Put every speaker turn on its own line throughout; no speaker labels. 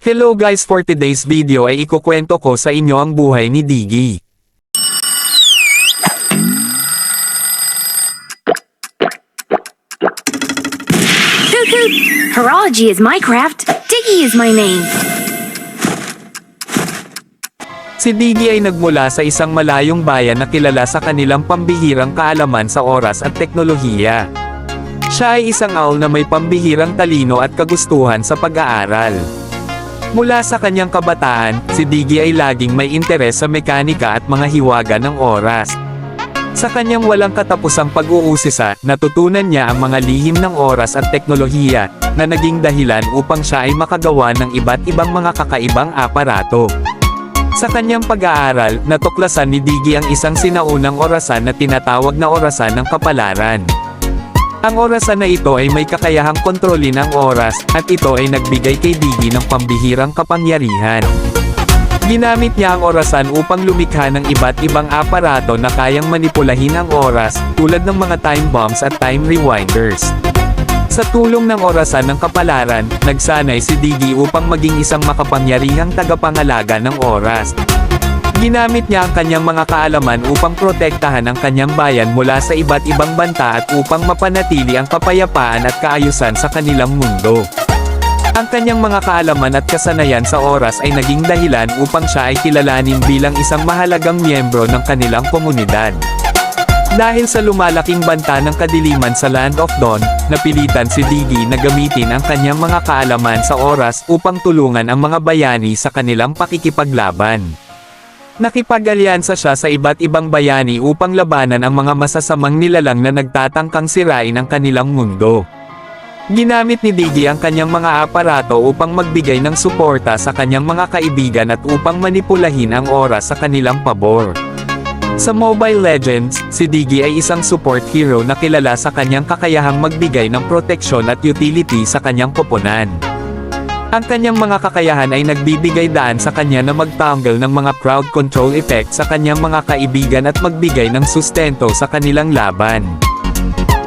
Hello guys, for today's video ay ikukwento ko sa inyo ang buhay ni Diggy.
Hoot hoot! Horology is my craft, Diggy is my name.
Si Diggy ay nagmula sa isang malayong bayan na kilala sa kanilang pambihirang kaalaman sa oras at teknolohiya. Siya ay isang owl na may pambihirang talino at kagustuhan sa pag-aaral. Mula sa kanyang kabataan, si Diggy ay laging may interes sa mekanika at mga hiwaga ng oras. Sa kanyang walang katapusang pag-uusisa, natutunan niya ang mga lihim ng oras at teknolohiya, na naging dahilan upang siya ay makagawa ng iba't ibang mga kakaibang aparato. Sa kanyang pag-aaral, natuklasan ni Diggy ang isang sinaunang orasan na tinatawag na orasan ng kapalaran. Ang orasan na ito ay may kakayahang kontrolin ang oras, at ito ay nagbigay kay Diggy ng pambihirang kapangyarihan. Ginamit niya ang orasan upang lumikha ng iba't ibang aparato na kayang manipulahin ang oras, tulad ng mga time bombs at time rewinders. Sa tulong ng orasan ng kapalaran, nagsanay si Diggy upang maging isang makapangyarihang tagapangalaga ng oras. Ginamit niya ang kanyang mga kaalaman upang protektahan ang kanyang bayan mula sa iba't ibang banta at upang mapanatili ang kapayapaan at kaayusan sa kanilang mundo. Ang kanyang mga kaalaman at kasanayan sa oras ay naging dahilan upang siya ay kilalanin bilang isang mahalagang miyembro ng kanilang komunidad. Dahil sa lumalaking banta ng kadiliman sa Land of Dawn, napilitan si Diggy na gamitin ang kanyang mga kaalaman sa oras upang tulungan ang mga bayani sa kanilang pakikipaglaban. Nakipag-alyansa siya sa iba't ibang bayani upang labanan ang mga masasamang nilalang na nagtatangkang sirain ang kanilang mundo. Ginamit ni Diggy ang kanyang mga aparato upang magbigay ng suporta sa kanyang mga kaibigan at upang manipulahin ang oras sa kanilang pabor. Sa Mobile Legends, si Diggy ay isang support hero na kilala sa kanyang kakayahang magbigay ng proteksyon at utility sa kanyang koponan. Ang kanyang mga kakayahan ay nagbibigay daan sa kanya na magtanggal ng mga crowd control effect sa kanyang mga kaibigan at magbigay ng sustento sa kanilang laban.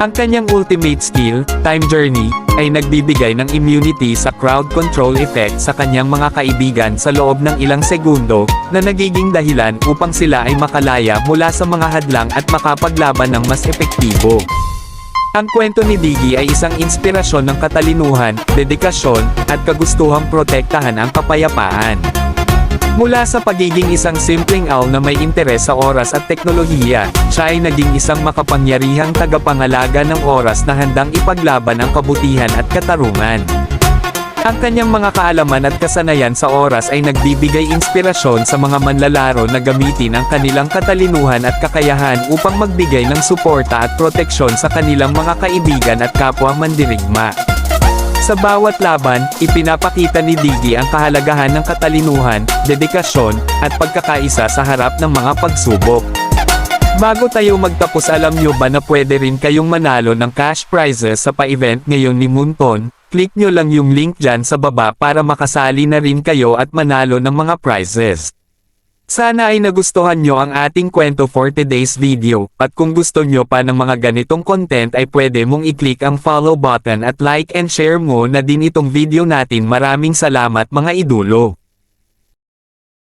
Ang kanyang ultimate skill, Time Journey, ay nagbibigay ng immunity sa crowd control effect sa kanyang mga kaibigan sa loob ng ilang segundo, na nagiging dahilan upang sila ay makalaya mula sa mga hadlang at makapaglaban ng mas epektibo. Ang kwento ni Diggy ay isang inspirasyon ng katalinuhan, dedikasyon, at kagustuhang protektahan ang kapayapaan. Mula sa pagiging isang simpleng owl na may interes sa oras at teknolohiya, siya ay naging isang makapangyarihang tagapangalaga ng oras na handang ipaglaban ang kabutihan at katarungan. Ang kanyang mga kaalaman at kasanayan sa oras ay nagbibigay inspirasyon sa mga manlalaro na gamitin ang kanilang katalinuhan at kakayahan upang magbigay ng suporta at proteksyon sa kanilang mga kaibigan at kapwa mandirigma. Sa bawat laban, ipinapakita ni Diggy ang kahalagahan ng katalinuhan, dedikasyon, at pagkakaisa sa harap ng mga pagsubok. Bago tayo magtapos, alam nyo ba na pwede rin kayong manalo ng cash prizes sa pa-event ngayon ni Moonton? Click nyo lang yung link dyan sa baba para makasali na rin kayo at manalo ng mga prizes. Sana ay nagustuhan nyo ang ating kwento for today's video, at kung gusto nyo pa ng mga ganitong content ay pwede mong i-click ang follow button at like and share mo na din itong video natin. Maraming salamat mga idolo.